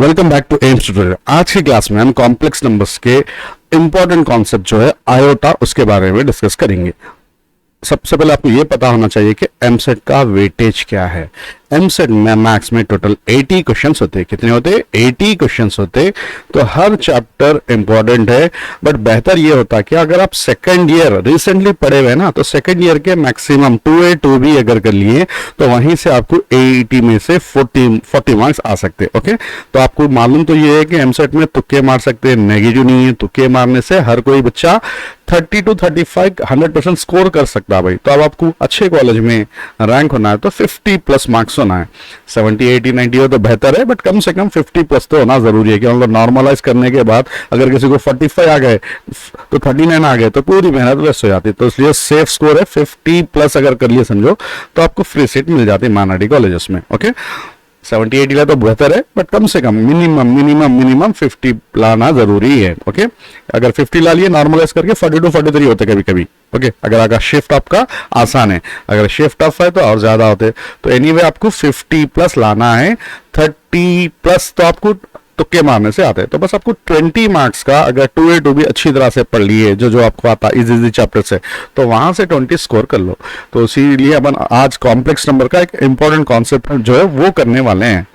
Welcome back to AIMS tutorial. आज की class में हम कॉम्प्लेक्स नंबर्स के इंपॉर्टेंट कॉन्सेप्ट जो है आयोटा, उसके बारे में डिस्कस करेंगे। सबसे पहले आपको यह पता होना चाहिए कि एमसेट का वेटेज क्या है। एमसेट में मैथ्स में टोटल 80 क्वेश्चंस होते हैं। कितने होते हैं? 80 क्वेश्चंस होते। तो हर चैप्टर इंपॉर्टेंट है, बट बेहतर ये होता कि अगर आप सेकंड ईयर रिसेंटली पढ़े हुए ना, तो सेकंड ईयर के मैक्सिमम 2A 2B अगर कर लिए तो वहीं से आपको 80 में से 40 मार्क्स आ सकते हैं। ओके, तो आपको मालूम तो ये है कि एमसेट में तुक्के मार सकते हैं, नेगेटिव नहीं है। तुक्के मारने से हर कोई बच्चा 30 to 35 100% स्कोर कर सकता है भाई। तो अब आपको अच्छे कॉलेज में रैंक होना है तो 50 प्लस मार्क्स होना है। 70 80 90 हो तो बेहतर है, बट कम से कम 50 प्लस तो होना जरूरी है कि मतलब नॉर्मलाइज करने के बाद अगर किसी को 45 आ गए तो 39 आ गए तो पूरी मेहनत वेस्ट हो जाती है। तो इसलिए सेफ स्कोर है 50 प्लस अगर कर लिए समझो तो आपको फ्री सीट मिल जाती है माइनॉरिटी कॉलेजेस में। ओके, 70 80 ला तो बेहतर है, बट कम से कम मिनिमम 50 लाना जरूरी है। ओके, अगर 50 ला लिए नॉर्मलाइज करके 42 43 होते कभी कभी। ओके, अगर शिफ्ट आपका आसान है, अगर शिफ्ट टफ है तो और ज्यादा होते। तो एनीवे आपको 50 प्लस लाना है। 30 प्लस तो आपको तुक्के मारने से आते हैं। तो बस आपको 20 मार्क्स का अगर 2A 2B अच्छी तरह से पढ़ लिए, जो आपको आता इजी चैप्टर से, तो वहां से 20 स्कोर कर लो। तो इसीलिए अपन आज कॉम्प्लेक्स नंबर का एक इंपॉर्टेंट कॉन्सेप्ट जो है वो करने वाले हैं।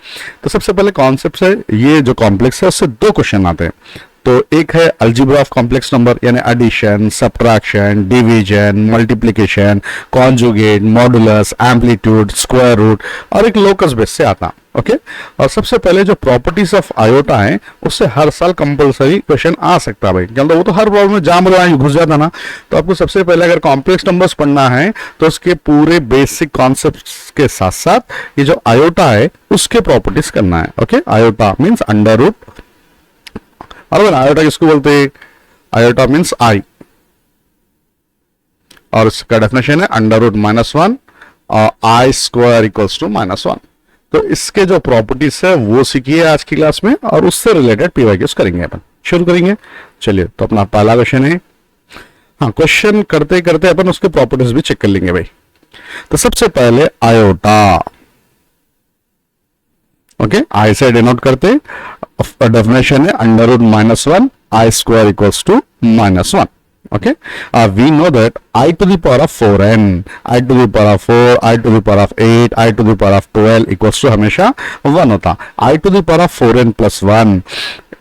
तो सबसे पहले कॉन्सेप्ट से ये जो कॉम्प्लेक्स है उससे दो क्वेश्चन आते हैं। तो एक है अलजेब्रा ऑफ कॉम्प्लेक्स नंबर, यानी addition, subtraction, division, multiplication, conjugate, modulus, amplitude, square root, और एक लोकस बेस से आता। ओके, और सबसे पहले जो प्रॉपर्टीज ऑफ आयोटा है उससे हर साल कंपलसरी क्वेश्चन आ सकता है भाई, क्योंकि वो तो हर प्रॉब्लम में जाम घुस जाता ना। तो आपको सबसे पहले अगर कॉम्प्लेक्स नंबर्स पढ़ना है तो उसके पूरे बेसिक कॉन्सेप्ट्स के साथ साथ ये जो आयोटा है उसके प्रॉपर्टीज करना है। Okay, iota means under root, और आयोटा किसको बोलते हैं? आयोटा मीन्स आई, और इसका डेफिनेशन है अंडर रूट -1 और आई स्क्वायर इक्वल्स टू -1। तो इसके जो प्रॉपर्टीज है वो सीखिए आज की क्लास में, और उससे रिलेटेड पीवाईक्यूज करेंगे। अपन शुरू करेंगे। चलिए, तो अपना पहला क्वेश्चन है। हाँ, क्वेश्चन करते करते अपन उसके प्रॉपर्टीज भी चेक कर लेंगे भाई। तो सबसे पहले आयोटा, ओके, आई से डिनोट करते, डेफिनेशन है under root -1 i square equals to -1। Okay, we know that I to the power of 4n, I to the power of 4, I to the power of 8, I to the power of 12 equals to हमेशा 1 होता। I to the power of 4n plus 1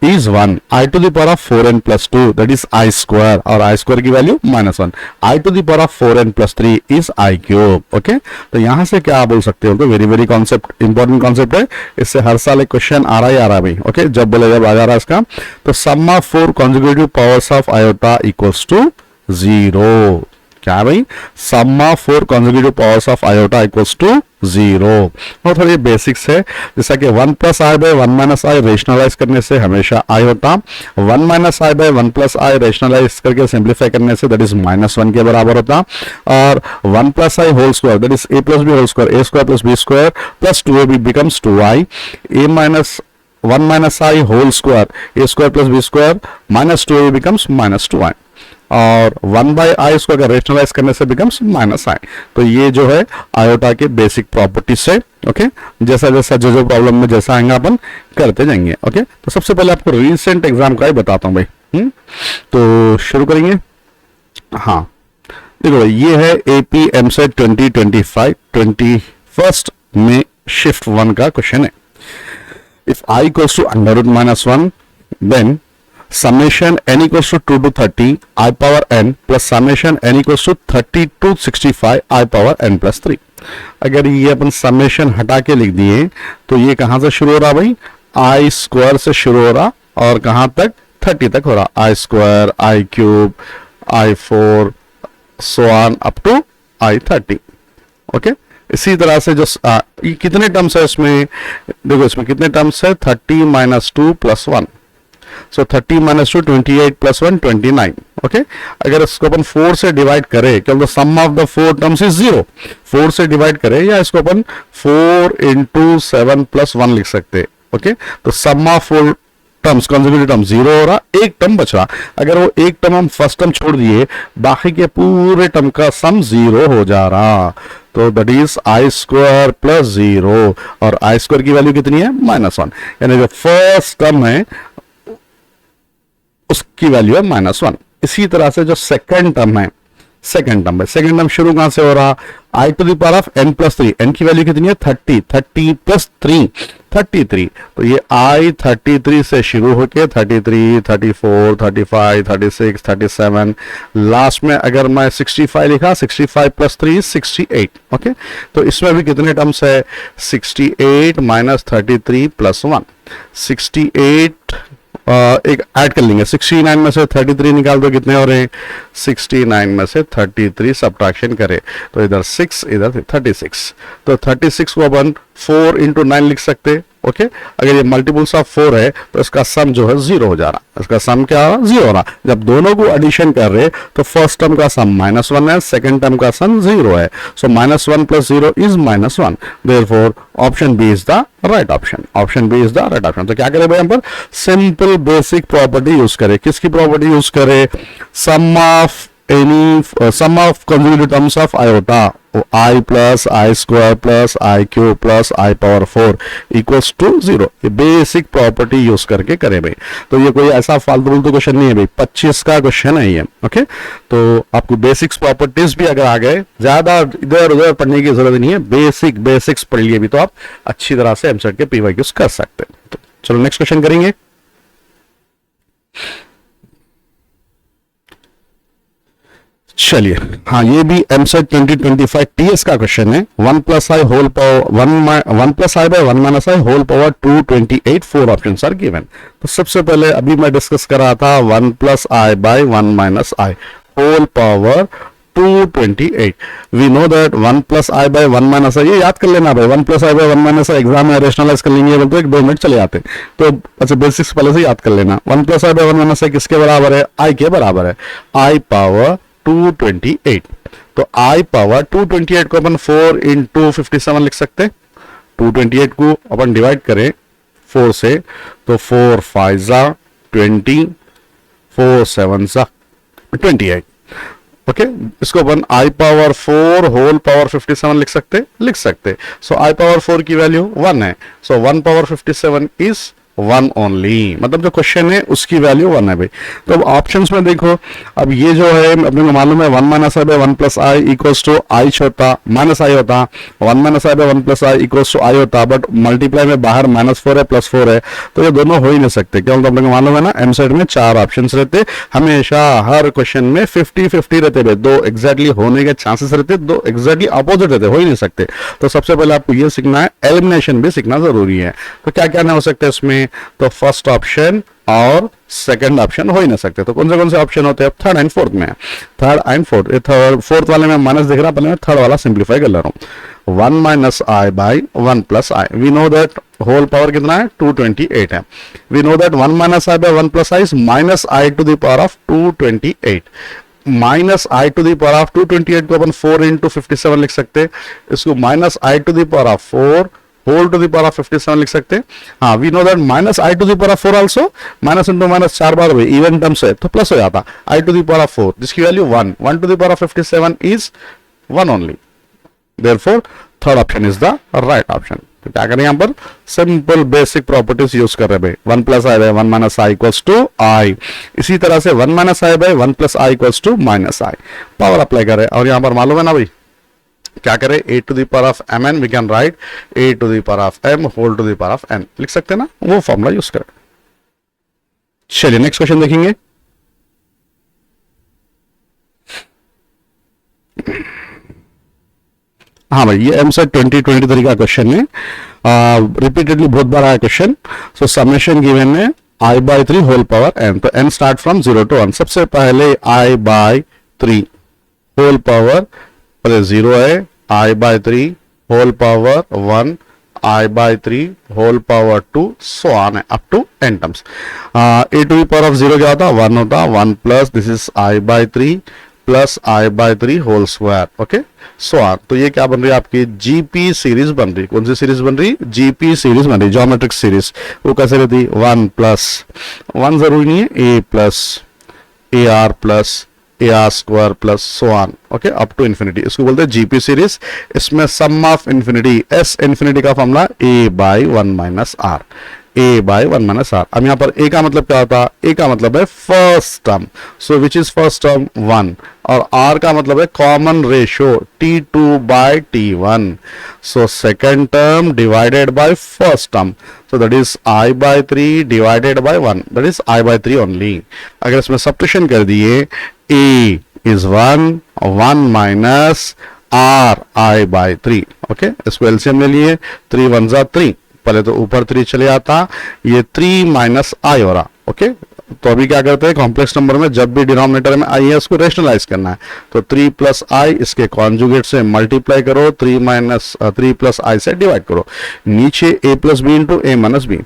is 1, I to the power of 4n plus 2 that is I square, और I square की value -1, I to the power of 4n plus 3 is I cube। Okay, तो यहां से क्या बोल सकते हो? तो very very concept, important concept है, इससे हर साल एक क्वेश्चन आ रहा है भाई। ओके, जब बोले जब आ जा रहा है इसका। तो sum of 4 conjugative powers of iota equals to 0। क्या भाई? Sum of 4 conjugative powers of iota equals to 0। और थोड़ी बेसिक्स है, जैसा कि 1 plus i by 1 minus i rationalise करने से हमेशा आई होता, 1 minus i by 1 plus i rationalise करके सिंप्लीफाई करने से दैट इज -1 के बराबर होता, और 1 plus i whole square that is a plus b whole square, a square plus b square plus 2ab becomes 2i, a minus 1 minus i whole square, a square plus b square minus 2ab becomes -2i, और 1 bye आई इसको अगर rationalise करने से becomes -i। तो ये जो है iota के बेसिक प्रॉपर्टीज है। ओके, जैसा जैसा जो प्रॉब्लम में जैसा आएंगे अपन करते जाएंगे। ओके, तो सबसे पहले आपको रीसेंट एग्जाम का ही बताता हूं भाई। तो शुरू करेंगे। हाँ, देखो भाई, ये है AP एमसेट 2025 21 में शिफ्ट 1 का क्वेश्चन है। If i equals to under root -1 then summation n equals to 2 to 30 I power n plus summation n equals to 30 to 65 I power n plus 3। अगर ये अपन समेशन हटा के लिख दिए तो ये कहां से शुरू हो रहा भाई? I स्क्वायर से शुरू हो रहा, और कहां तक? 30 तक हो रहा। I square, I cube, I4 so on up to I30। Okay, इसी तरह से जो ये कितने टर्म्स है इसमें? देखो इसमें कितने टर्म्स है? 30 - 2 + 1, सो 30 - 2 28 + 1 29। ओके, अगर इसको अपन 4 से डिवाइड करें, क्योंकि सम ऑफ द 4 टर्म्स इज 0, 4 से डिवाइड करें, या इसको अपन 4 × 7 + 1 लिख सकते हैं। ओके, तो sum of 4 terms conjugative term 0 हो रहा, एक टर्म बच रहा। अगर वो एक टर्म हम फर्स्ट टर्म छोड़ दिए, बाकी के पूरे टर्म का सम 0 हो जा रहा। तो that is I square plus 0 और आई स्क्वायर की वैल्यू कितनी है -1, यानी जो फर्स्ट टर्म है उसकी वैल्यू है -1। इसी तरह से जो सेकंड टर्म है, सेकंड टर्म शुरू कहां से हो रहा, i to the power of n plus 3, n की वैल्यू कितनी है 30 प्लस 3 33, तो ये आई 33 से शुरू होके 33 34 35 36 37, लास्ट में अगर मैं 65 लिखा, 65 प्लस 3 68। ओके, तो इसमें भी कितने टर्म्स है 68 माइनस 33 प्लस 1, 68 एक ऐड कर लेंगे, 69 में से 33 निकाल दो, कितने हो रहे हैं 69 में से 33 सब्ट्रैक्शन करें तो इधर 6 इधर 36, तो 36 को अपन 4 इंटू 9 लिख सकते। ओके, अगर ये मल्टीपल्स ऑफ 4 है तो इसका सम जो है 0 हो जा रहा, इसका सम क्या हो रहा 0 हो रहा। जब दोनों को एडिशन कर रहे तो फर्स्ट टर्म का सम -1 है, सेकंड टर्म का सम 0 है, so -1 plus 0 is -1, therefore option b is the right option, option b is the right option. तो क्या करें भाई, हम पर सिंपल बेसिक प्रॉपर्टी यूज करें, किसकी प्रॉपर्टी यूज करें, सम of consecutive terms of iota, i plus i square plus i cube plus i power 4 equals to 0, ये बेसिक प्रॉपर्टी यूज करके करें भाई। तो ये कोई ऐसा फालतू क्वेश्चन नहीं है भाई, 25 का क्वेश्चन है ये। ओके, तो आपको बेसिक्स प्रॉपर्टीज भी अगर आ गए, ज्यादा इधर उधर पढ़ने की जरूरत नहीं है, बेसिक्स पढ़ लिए भी तो आप अच्छी तरह से एमसेट के पीवाईक्यूज कर सकते हैं। तो चलो नेक्स्ट क्वेश्चन करेंगे। चलिए, हाँ, ये भी एमसेट 2025 टीएस का क्वेश्चन है। 1 plus i whole power 1 plus i by 1 minus i whole power 228, 4 option are given. तो सबसे पहले अभी मैं डिस्कस कर रहा था 1 plus i by 1 minus i whole power 228। We know that 1 plus i by 1 minus i, ये याद कर लेना भाई, 1 plus i by 1 minus i exam में रेशनलाइज कर लेंगे तो 1-2 मिनट चले जाते, तो अच्छा बेसिक्स पहले से याद कर लेना। 1 प्लस आई बाय 1 माइनस आई किसके बराबर है, आई के बराबर है, आई पावर 228। तो आई पावर 228 को अपन 4 इंटू 57 लिख सकते, 228 को अपन डिवाइड करें 4 से तो 4 5 जा 20, 4 7 जा 28। ओके, इसको अपन आई पावर 4 होल पावर 57 लिख सकते। सो आई पावर 4 की वैल्यू 1 है, सो 1 पावर 57 इज 1 ओनली, मतलब जो क्वेश्चन है उसकी वैल्यू 1 है भाई। तो अब ऑप्शंस में देखो, अब ये जो है अपने को मालूम है 1 minus i by 1 plus i equals to i होता माइनस आई होता, 1 minus i by 1 plus i equals to i होता, बट मल्टीप्लाई में बाहर -4 है +4 है, तो ये दोनों हो ही नहीं सकते। क्यों, तो अपने को मालूम है ना एमसेट में 4 ऑप्शंस रहते, हमेशा हर क्वेश्चन में 50-50 रहते भाई, 2 एग्जैक्टली होने के चांसेस रहते, 2 एग्जैक्टली अपोजिट रहते, हो ही नहीं सकते। तो सबसे पहले आपको ये सीखना है, एलिमिनेशन भी सीखना जरूरी है। तो क्या क्या हो सकता है इसमें, तो फर्स्ट ऑप्शन और सेकंड ऑप्शन हो ही नहीं सकते। तो कौन से ऑप्शन होते हैं, थर्ड एंड फोर्थ में, थर्ड एंड फोर्थ। फोर्थ वाले में माइनस दिख रहा, पहले मैं थर्ड वाला सिंप्लीफाई कर ले रहा हूं। 1 minus i by 1 plus i, we know that whole power कितना है 228 है, we know that 1 minus i by 1 plus i is minus i to the power of 228, minus i to the power of 228 को अपन 4 into 57 लिख सकते, इसको minus i to the power of 4 whole to the power of 57 लिख सकते। हाँ, we know that minus i to the power of 4 also, minus into minus 4 बार हुए, इवन टर्म्स है तो प्लस हो जाता, i to the power of 4 जिसकी value 1, 1 to the power of 57 is 1 only, therefore third option is the right option. तो क्या करें, यहां पर सिंपल बेसिक प्रॉपर्टीज यूज कर रहे भाई, 1 plus i by 1 minus i equals to i, इसी तरह से 1 minus i by 1 plus i equals to minus i, power apply करें, और यहां पर मालूम है ना भाई क्या करें, a to the power of mn we can write a to the power of m whole to the power of n लिख सकते हैं ना, वो फॉर्मूला यूज करें। चलिए नेक्स्ट क्वेश्चन देखेंगे। हाँ भाई, ये एमसेट 2023 का क्वेश्चन है, रिपीटेडली बहुत बार आया क्वेश्चन। सो समेशन गिवन है i by 3 whole power n, तो n स्टार्ट फ्रॉम 0 to 1। सबसे पहले i बाई 3 होल पावर 0 है, i by 3 whole power 1, i by 3 whole power 2, so on है up to n terms. a to the power of 0 क्या होता, 1 होता, 1 plus this is i by 3 plus i by 3 whole square, okay, so on. तो ये क्या बन रही है आपकी जीपी सीरीज बन रही, कौन सी सीरीज बन रही, जीपी सीरीज बन रही, ज्योमेट्रिक सीरीज। वो कैसे रहती, 1 प्लस 1 जरूरी नहीं है, a plus a r plus a r square plus so on, okay, up to infinity. इसको बोलते हैं जीपी सीरीज। इसमें sum of infinity, S infinity का formula a by one minus r, a by one minus r. अब यहां पर ए का मतलब क्या होता है? ए का मतलब है first term, so which is first term? One. और आर का मतलब है common ratio T2 by T1, so second term divided by first term, so that is I by 3 divided by 1, that is I by 3 only। अगर इसमें subtraction कर दिए, A is 1, 1 minus R I by 3, okay, इसको LCM ले लिए, 3 1 जा 3, पहले तो ऊपर 3 चले आता, ये 3 माइनस आई हो रहा, ओके। तो अभी क्या करते हैं, कॉम्प्लेक्स नंबर में जब भी डिनोमिनेटर में आई है उसको रेशनलाइज करना है, तो 3 प्लस आई इसके कॉन्जुगेट से मल्टीप्लाई करो, 3 प्लस आई से डिवाइड करो, नीचे a plus b into a minus b.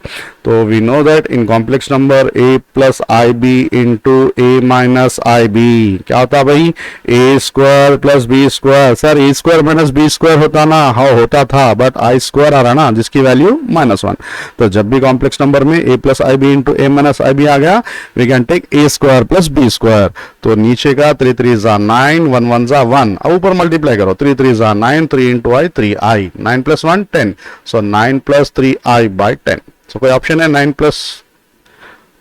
तो we know that in complex number a plus i b into a minus i b क्या होता है भाई? A square plus b square. Sir a square minus b square होता ना? हाँ होता था, बट आई स्क्वायर आ रहा ना, जिसकी वैल्यू -1। तो जब भी कॉम्प्लेक्स नंबर में a plus i b into a minus i b आ गया, we can take a square plus b square. तो नीचे का 3 3 जा 9, 1 1 जा 1, अब ऊपर मल्टीप्लाई करो, 3 3 जा 9, 3 into I 3 I, 9 plus 1 10, so 9 plus 3 I by 10। सो कोई ऑप्शन है 9 plus,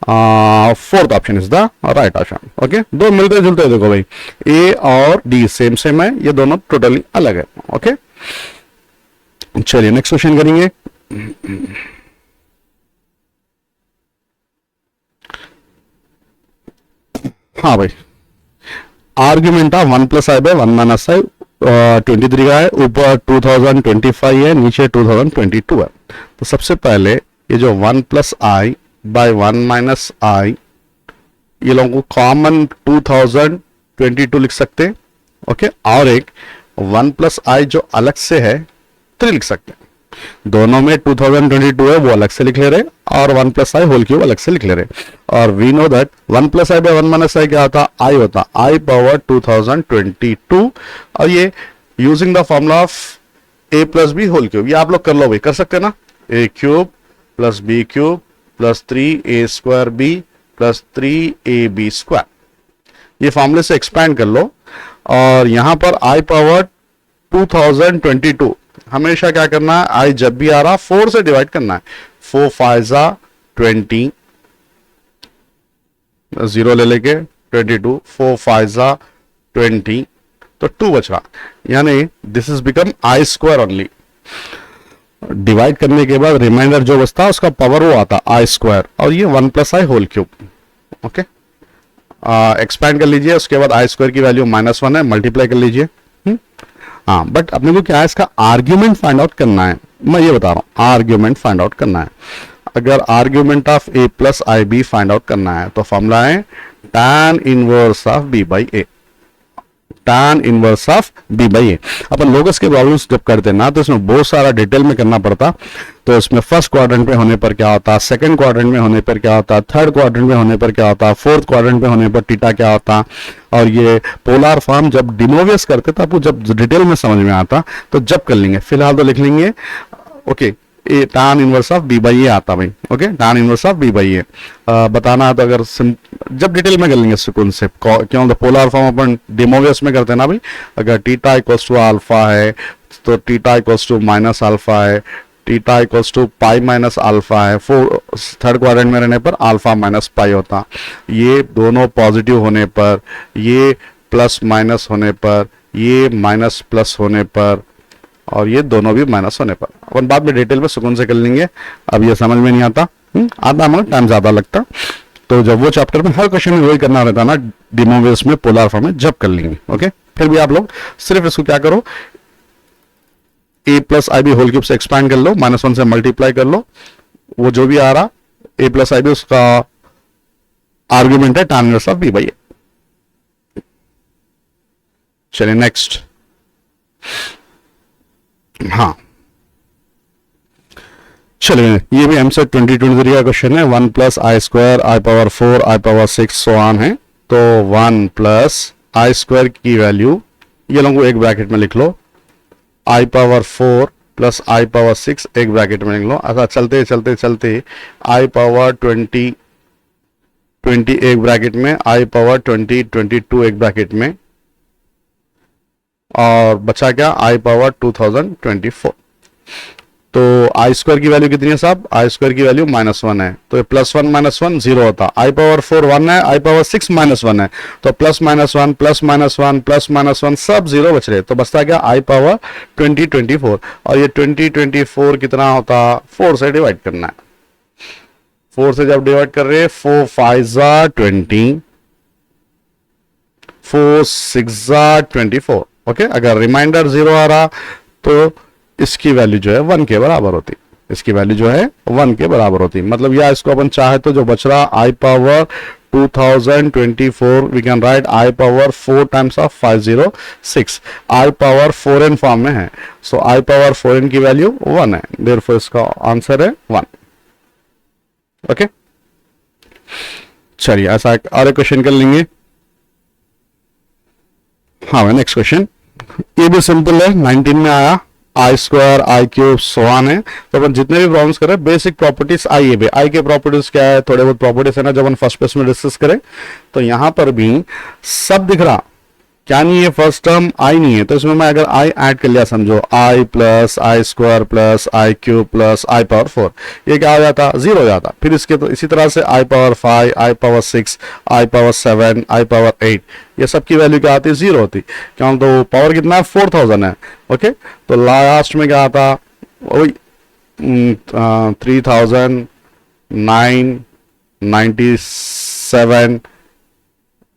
fourth option is the right option, okay. दो मिलते जुलते हैं, देखो भाई ए और डी सेम सेम है, ये दोनों टोटली अलग है, ओके। चलिए नेक्स्ट क्वेश्चन करेंगे। हाँ भाई, argument of 1 plus i by 1 minus i 23 का है, ऊपर 2025 है, नीचे 2022 है। तो सबसे पहले ये जो 1 plus i by 1 minus i, ये लोगों को कॉमन 2022 लिख सकते हैं, ओके। और एक 1 प्लस आई जो अलग से है 3 लिख सकते हैं। दोनों में 2022 है वो अलग से लिख ले रहे, और 1 प्लस आई होल क्यूब अलग से लिख ले रहे। और we know that 1 plus i by 1 minus i क्या होता? आई होता, आई पावर 2022। और ये using the formula of a plus b whole cube, ये आप लोग कर लो भाई, कर सकते हैं ना? A cube plus b cube plus 3 a square b plus 3ab square, ये फॉर्मूले से एक्सपैंड कर लो। और यहां पर आई पावर 2022 हमेशा क्या करना है? आई जब भी आ रहा 4 से डिवाइड करना है, 4 5 जा 20, 0 ले लेके 22, 4 5 जा 20, तो 2 बच रहा, यानी this is become I square only. Divide करने के बाद रिमाइंडर जो बचता है उसका पावर वो आता आई स्क्वायर, और ये 1 plus i whole cube, okay. Expand कर लीजिए, उसके बाद आई स्क्वायर की वैल्यू -1 है, मल्टीप्लाई कर लीजिए। हाँ, बट अपने को क्या है, इसका आर्ग्यूमेंट फाइंड आउट करना है, मैं ये बता रहा हूं, आर्ग्यूमेंट फाइंड आउट करना है। अगर argument of a plus i b find out करना है तो फॉर्मूला है tan inverse of b by a, tan inverse of b by a. अपन लोकस के प्रॉब्लम्स जब करते हैं ना, तो इसमें बहुत सारा डिटेल में करना पड़ता। तो इसमें फर्स्ट क्वाड्रेंट में होने पर क्या होता, सेकंड क्वाड्रेंट में होने पर क्या होता, थर्ड क्वाड्रेंट में होने पर क्या होता, फोर्थ क्वाड्रेंट में होने पर थीटा क्या होता, और ये पोलर फॉर्म जब डिमोवियस करते तो आपको जब डिटेल में समझ में आता तो जब कर लेंगे। फिलहाल तो लिख लेंगे, okay, a tan inverse of b by a आता भाई, okay, tan inverse of b by a बताना है तो अगर जब डिटेल में कर लेंगे सुकून से, क्यों? तो पोलर फॉर्म अपन डिमोवियस में करते हैं ना भाई। अगर थीटा इक्वल्स टू अल्फा है तो theta equals to minus alpha है, theta equals to pi minus alpha है, थर्ड क्वाड्रेंट में रहने पर अल्फा माइनस पाई होता। ये दोनों पॉजिटिव होने पर, ये प्लस माइनस होने पर, ये माइनस प्लस होने पर, और ये दोनों भी माइनस होने पर। अपन बाद में डिटेल में सुकून से कर लेंगे, अब ये समझ में नहीं आता, आता मगर टाइम ज्यादा लगता। तो जब वो चैप्टर में हर क्वेश्चन में वही करना रहता ना, डिमोवियस में पोलर फॉर्म में जब कर लेंगे, ओके। फिर भी आप लोग सिर्फ इसको क्या करो, ए plus i B whole cube से एक्सपैंड कर लो, -1 से मल्टीप्लाई कर लो, वो जो भी आ रहा ए प्लस आई बी उसका आर्ग्यूमेंट है tan inverse of b by a. चलिए नेक्स्ट, हाँ चलिए, ये भी एमसेट 2023 का क्वेश्चन है। 1 plus I square I power 4 I power 6 so on है। तो 1 प्लस आई स्क्वायर की वैल्यू ये लोगों को एक ब्रैकेट में लिख लो, आई पावर 4 प्लस आई पावर 6 एक ब्रैकेट में लिख लो। अच्छा, चलते चलते चलते आई पावर 20 20 एक ब्रैकेट में, i पावर 20 22 एक ब्रैकेट में, और बचा क्या, i पावर 2024। तो आई स्क्वायर की वैल्यू कितनी है साहब, आई स्क्वायर की वैल्यू -1 है, तो +1 -1 0 होता, आई पावर 4 1 है, आई पावर 6 -1 है, तो +-1 +-1 +-1 सब 0 बच रहे, तो बचता क्या, आई पावर 2024। और ये 2024 कितना होता, 4 से डिवाइड करना है। 4 से जब डिवाइड कर रहे हैं, 4 5 20, 4 6 24। ओके, अगर रिमाइंडर 0 आ रहा तो इसकी वैल्यू जो है 1 के बराबर होती, इसकी वैल्यू जो है 1 के बराबर होती। मतलब या इसको अपन चाहे तो जो बच रहा i power 2024 we can write i power 4 times of 506, i power 4n form में है, सो आई पावर 4n की वैल्यू 1 है, देयरफॉर इसका आंसर है 1। ओके, चलिए ऐसा और एक क्वेश्चन कर लेंगे। हाँ, नेक्स्ट क्वेश्चन ये भी सिंपल है, 19 में आया, आई स्क्वायर आई क्यूब सोआन है। तो अपन जितने भी प्रॉब्लम्स करें, बेसिक प्रॉपर्टीज आई है, आई के प्रॉपर्टीज क्या है, थोड़े बहुत प्रॉपर्टीज है ना, जब अपन फर्स्ट पेज में डिस्कस करें, तो यहां पर भी सब दिख रहा, क्या नहीं है, फर्स्ट टर्म आई नहीं है, तो इसमें मैं अगर आई ऐड कर लिया, समझो आई प्लस आई स्क्वायर प्लस आई क्यूब प्लस आई पावर 4, ये क्या हो जाता, 0 हो जाता। फिर इसके तो इसी तरह से आई पावर 5, आई पावर 6, आई पावर 7, आई पावर 8, ये सब की वैल्यू क्या आती है, 0 होती, क्यों, तो पावर कितना है, 4000 है। ओके, तो लास्ट में क्या आता, वही 3997,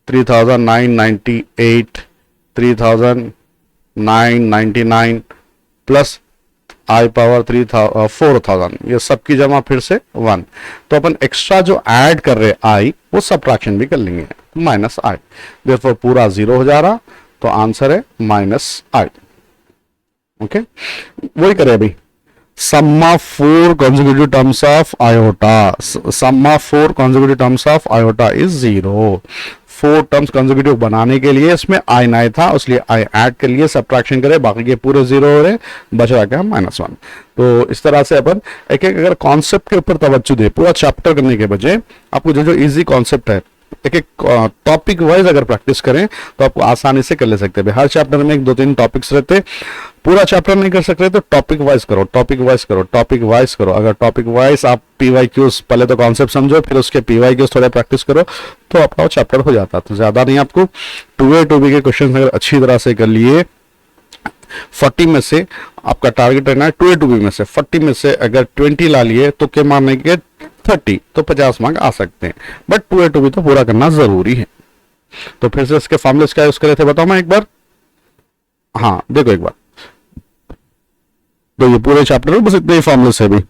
3998, 3999 प्लस आई पावर 4000, ये सब की जमा फिर से 1। तो अपन एक्स्ट्रा जो ऐड कर रहे आई, वो सब्ट्रैक्शन भी कर लेंगे, माइनस आई, देयरफॉर पूरा 0 हो जा रहा, तो आंसर है -i। ओके, वही करें अभी, sum of 4 consecutive terms of iota, sum of 4 consecutive terms of iota is 0। 4 terms consecutive बनाने के लिए इसमें आई नहीं था, इसलिए आई ऐड कर लिए, सब्ट्रैक्शन करे, बाकी के पूरे 0 हो रहे, बच रहा क्या, -1। तो इस तरह से अपन एक एक अगर कॉन्सेप्ट के ऊपर तवज्जो दे, पूरा चैप्टर करने के बजाय आपको जो जो इजी कॉन्सेप्ट है, एक एक टॉपिक वाइज अगर प्रैक्टिस करें तो आपको आसानी से कर ले सकते हैं। हर चैप्टर में 1-2-3 टॉपिक्स रहते, पूरा चैप्टर नहीं कर सकते तो टॉपिक वाइज करो, टॉपिक वाइज करो, टॉपिक वाइज करो। अगर टॉपिक वाइज आप PYQs पहले तो कॉन्सेप्ट समझो, फिर उसके PYQs थोड़ा प्रैक्टिस करो, तो आपका वो चैप्टर हो जाता। तो ज्यादा नहीं, आपको 2A 2B के क्वेश्चन अगर अच्छी तरह से कर लिए, 40 में से आपका टारगेट रहना है 2A 2B में से 40 में से अगर 20 ला लिए तो क्या मारने के 30, तो 50 मार्क आ सकते हैं, बट 2A 2B तो पूरा करना जरूरी है। तो फिर से इसके फॉर्मूले क्या यूज करे थे बताओ मैं एक बार, हाँ देखो एक बार, तो ये पूरे चैप्टर में बस इतने ही फॉर्मूले है भी,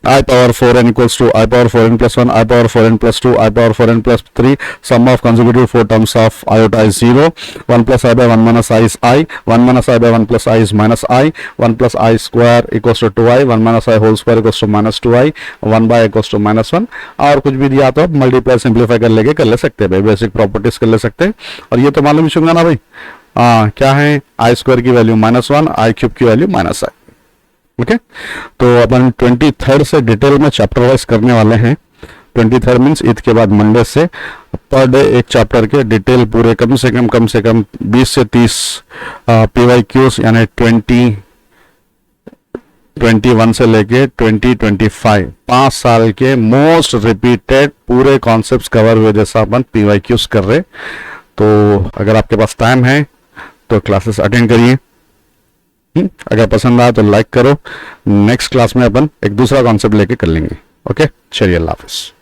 I power 4n equals to I power 4n plus 1, I power 4n plus 2, I power 4n plus 3, sum of consecutive 4 terms of iota is 0, 1 plus I by 1 minus I is I, 1 minus I by 1 plus I is minus I, 1 plus I square equals to 2I, 1 minus I whole square equals to minus 2I, 1 by equals to minus 1, और कुछ भी दिया तो आप multiply simplify कर लेके कर ले सकते हैं भाई, बेसिक प्रॉपर्टीज कर ले सकते हैं। और ये तो मालूम ही होगा ना भाई, क्या है, आई स्क्वायर की वैल्यू -1, आई क्यूब की वैल्यू -i। ओके, तो अपन 23rd से डिटेल में चैप्टर वाइज करने वाले हैं। 23rd मीन्स ईद के बाद मंडे से पर डे एक चैप्टर के डिटेल पूरे कम से कम 20 से 30 PYQs यानी 2021 से लेके 2025 5 साल के मोस्ट रिपीटेड पूरे कॉन्सेप्ट्स कवर हुए जैसा अपन PYQs कर रहे। तो अगर आपके पास टाइम है तो क्लासेस अटेंड करिए, अगर पसंद आया तो लाइक करो। नेक्स्ट क्लास में अपन एक दूसरा कॉन्सेप्ट लेके कर लेंगे। ओके, चलिए अल्लाह हाफिज।